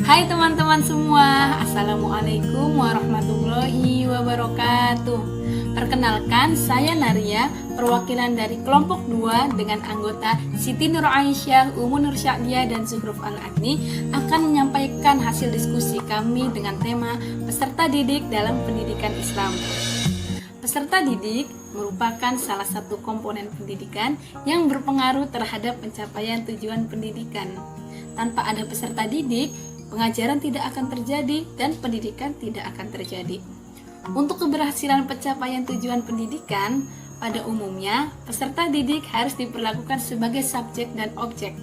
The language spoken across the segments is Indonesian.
Hai teman-teman semua, Assalamualaikum warahmatullahi wabarakatuh. Perkenalkan, saya Naria, perwakilan dari kelompok 2 dengan anggota Siti Nur Aisyah, Umu Nur Syakdiah, dan Zuhruf Al-Adni akan menyampaikan hasil diskusi kami dengan tema peserta didik dalam pendidikan Islam. Peserta didik merupakan salah satu komponen pendidikan yang berpengaruh terhadap pencapaian tujuan pendidikan. Tanpa ada peserta didik, pengajaran tidak akan terjadi dan pendidikan tidak akan terjadi. Untuk keberhasilan pencapaian tujuan pendidikan, pada umumnya peserta didik harus diperlakukan sebagai subjek dan objek.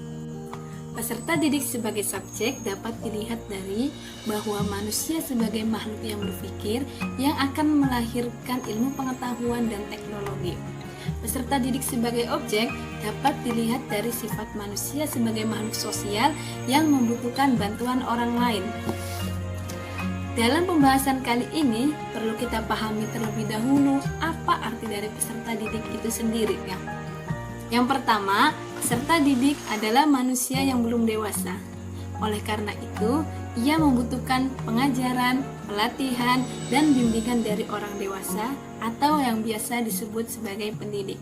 Peserta didik sebagai subjek dapat dilihat dari bahwa manusia sebagai makhluk yang berpikir yang akan melahirkan ilmu pengetahuan dan teknologi. Peserta didik sebagai objek dapat dilihat dari sifat manusia sebagai makhluk sosial yang membutuhkan bantuan orang lain. Dalam pembahasan kali ini, perlu kita pahami terlebih dahulu apa arti dari peserta didik itu sendiri ya. Yang pertama, peserta didik adalah manusia yang belum dewasa. Oleh karena itu, ia membutuhkan pengajaran, pelatihan, dan bimbingan dari orang dewasa atau yang biasa disebut sebagai pendidik.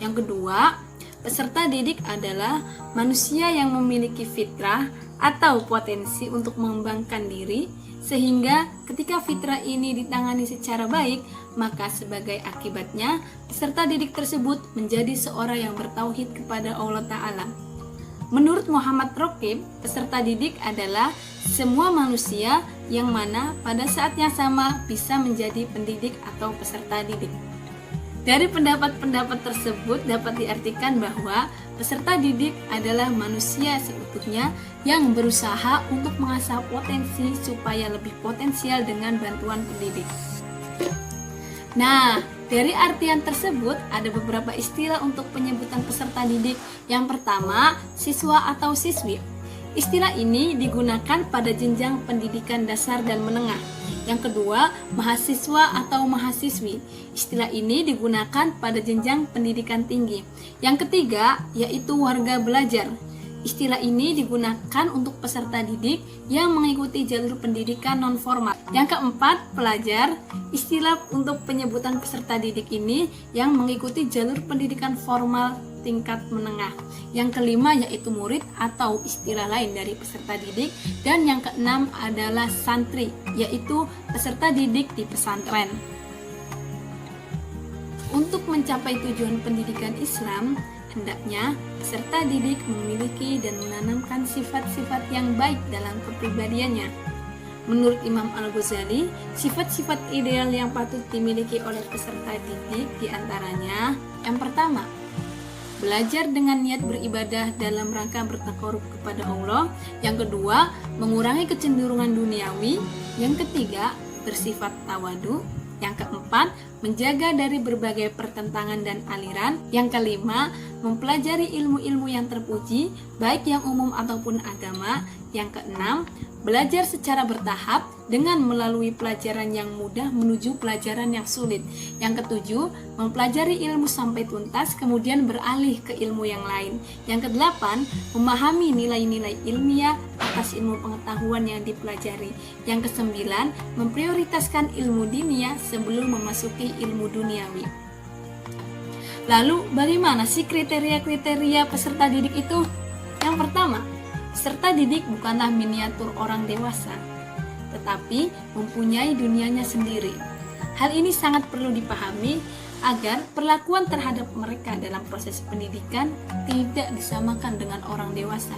Yang kedua, peserta didik adalah manusia yang memiliki fitrah atau potensi untuk mengembangkan diri, sehingga ketika fitrah ini ditangani secara baik, maka sebagai akibatnya peserta didik tersebut menjadi seorang yang bertauhid kepada Allah Ta'ala. Menurut Muhammad Rokib, peserta didik adalah semua manusia yang mana pada saat yang sama bisa menjadi pendidik atau peserta didik. Dari pendapat-pendapat tersebut dapat diartikan bahwa peserta didik adalah manusia seutuhnya yang berusaha untuk mengasah potensi supaya lebih potensial dengan bantuan pendidik. Nah, dari artian tersebut ada beberapa istilah untuk penyebutan peserta didik. Yang pertama, siswa atau siswi. Istilah ini digunakan pada jenjang pendidikan dasar dan menengah. Yang kedua, mahasiswa atau mahasiswi. Istilah ini digunakan pada jenjang pendidikan tinggi. Yang ketiga, yaitu warga belajar. Istilah ini digunakan untuk peserta didik yang mengikuti jalur pendidikan non-formal. Yang keempat, pelajar. Istilah untuk penyebutan peserta didik ini yang mengikuti jalur pendidikan formal tingkat menengah. Yang kelima yaitu murid atau istilah lain dari peserta didik. Dan yang keenam adalah santri, yaitu peserta didik di pesantren. Untuk mencapai tujuan pendidikan Islam, hendaknya peserta didik memiliki dan menanamkan sifat-sifat yang baik dalam kepribadiannya. Menurut Imam Al-Ghazali, sifat-sifat ideal yang patut dimiliki oleh peserta didik diantaranya: yang pertama, belajar dengan niat beribadah dalam rangka bertakarub kepada Allah. Yang kedua, mengurangi kecenderungan duniawi. Yang ketiga, bersifat tawadu. Yang keempat, menjaga dari berbagai pertentangan dan aliran. Yang kelima, mempelajari ilmu-ilmu yang terpuji, baik yang umum ataupun agama. Yang keenam, belajar secara bertahap dengan melalui pelajaran yang mudah menuju pelajaran yang sulit. Yang ketujuh, mempelajari ilmu sampai tuntas kemudian beralih ke ilmu yang lain. Yang kedelapan, memahami nilai-nilai ilmiah atas ilmu pengetahuan yang dipelajari. Yang kesembilan, memprioritaskan ilmu diniyah sebelum memasuki ilmu duniawi. Lalu, bagaimana sih kriteria-kriteria peserta didik itu? Yang pertama, peserta didik bukanlah miniatur orang dewasa, tetapi mempunyai dunianya sendiri. Hal ini sangat perlu dipahami agar perlakuan terhadap mereka dalam proses pendidikan tidak disamakan dengan orang dewasa,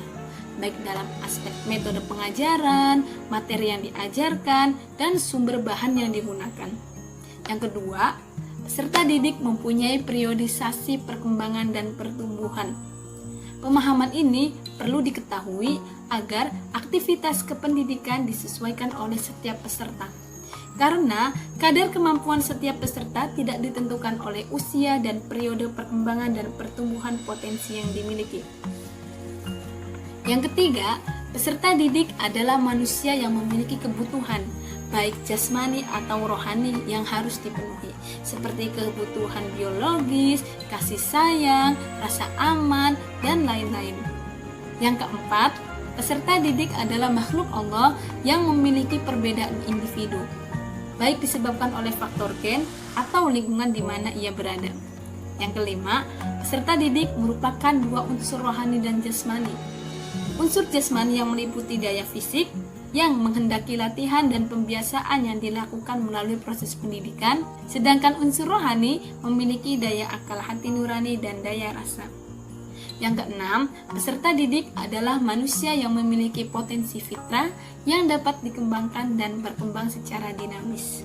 baik dalam aspek metode pengajaran, materi yang diajarkan, dan sumber bahan yang digunakan. Yang kedua, peserta didik mempunyai periodisasi perkembangan dan pertumbuhan. Pemahaman ini perlu diketahui agar aktivitas kependidikan disesuaikan oleh setiap peserta. Karena kadar kemampuan setiap peserta tidak ditentukan oleh usia dan periode perkembangan dan pertumbuhan potensi yang dimiliki. Yang ketiga, peserta didik adalah manusia yang memiliki kebutuhan, baik jasmani atau rohani yang harus dipenuhi, seperti kebutuhan biologis, kasih sayang, rasa aman, dan lain-lain. Yang keempat, peserta didik adalah makhluk Allah yang memiliki perbedaan individu, baik disebabkan oleh faktor gen atau lingkungan di mana ia berada. Yang kelima, peserta didik merupakan dua unsur rohani dan jasmani. Unsur jasmani yang meliputi daya fisik yang menghendaki latihan dan pembiasaan yang dilakukan melalui proses pendidikan, sedangkan unsur rohani memiliki daya akal hati nurani dan daya rasa. Yang keenam, peserta didik adalah manusia yang memiliki potensi fitrah yang dapat dikembangkan dan berkembang secara dinamis.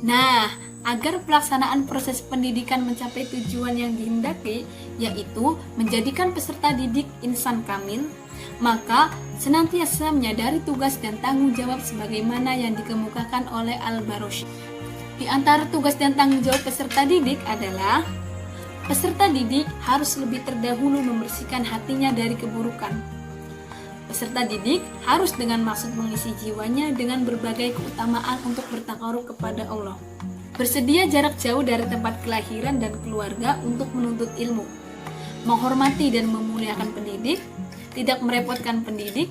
Nah, agar pelaksanaan proses pendidikan mencapai tujuan yang dihendaki, yaitu menjadikan peserta didik insan kamil, maka senantiasa menyadari tugas dan tanggung jawab sebagaimana yang dikemukakan oleh Al-Baroshi. Di antara tugas dan tanggung jawab peserta didik adalah peserta didik harus lebih terdahulu membersihkan hatinya dari keburukan. Peserta didik harus dengan maksud mengisi jiwanya dengan berbagai keutamaan untuk bertakarub kepada Allah. Bersedia jarak jauh dari tempat kelahiran dan keluarga untuk menuntut ilmu. Menghormati dan memuliakan pendidik, tidak merepotkan pendidik,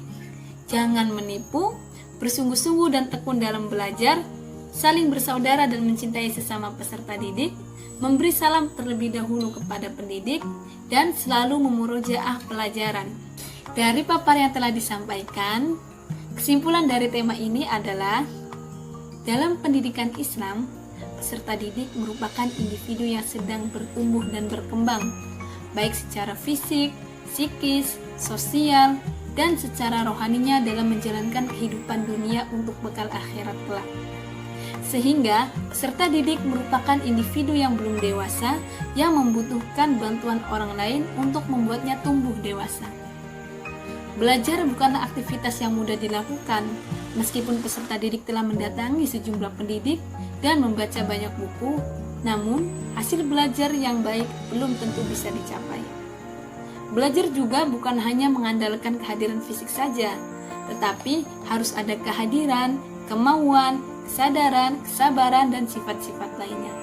jangan menipu, bersungguh-sungguh dan tekun dalam belajar, saling bersaudara dan mencintai sesama peserta didik, memberi salam terlebih dahulu kepada pendidik, dan selalu memurojaah pelajaran. Dari paparan yang telah disampaikan, kesimpulan dari tema ini adalah dalam pendidikan Islam, peserta didik merupakan individu yang sedang bertumbuh dan berkembang, baik secara fisik, psikis, sosial, dan secara rohaninya dalam menjalankan kehidupan dunia untuk bekal akhirat kelak. Sehingga peserta didik merupakan individu yang belum dewasa yang membutuhkan bantuan orang lain untuk membuatnya tumbuh dewasa. Belajar bukanlah aktivitas yang mudah dilakukan, meskipun peserta didik telah mendatangi sejumlah pendidik dan membaca banyak buku, namun hasil belajar yang baik belum tentu bisa dicapai. Belajar juga bukan hanya mengandalkan kehadiran fisik saja, tetapi harus ada kehadiran, kemauan, kesadaran, kesabaran, dan sifat-sifat lainnya.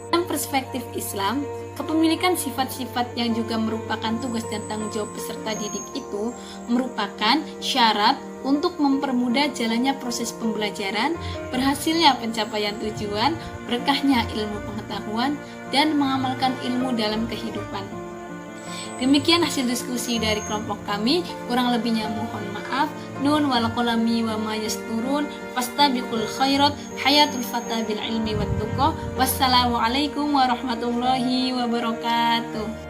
Dalam perspektif Islam, kepemilikan sifat-sifat yang juga merupakan tugas dan tanggung jawab peserta didik itu merupakan syarat untuk mempermudah jalannya proses pembelajaran, berhasilnya pencapaian tujuan, berkahnya ilmu pengetahuan, dan mengamalkan ilmu dalam kehidupan. Demikian hasil diskusi dari kelompok kami, kurang lebihnya mohon maaf. Nun wal qalami wa ma yasturun, fastabiqul khairat, hayatul fata bil ilmi wat tuqa. Wassalamualaikum warahmatullahi wabarakatuh.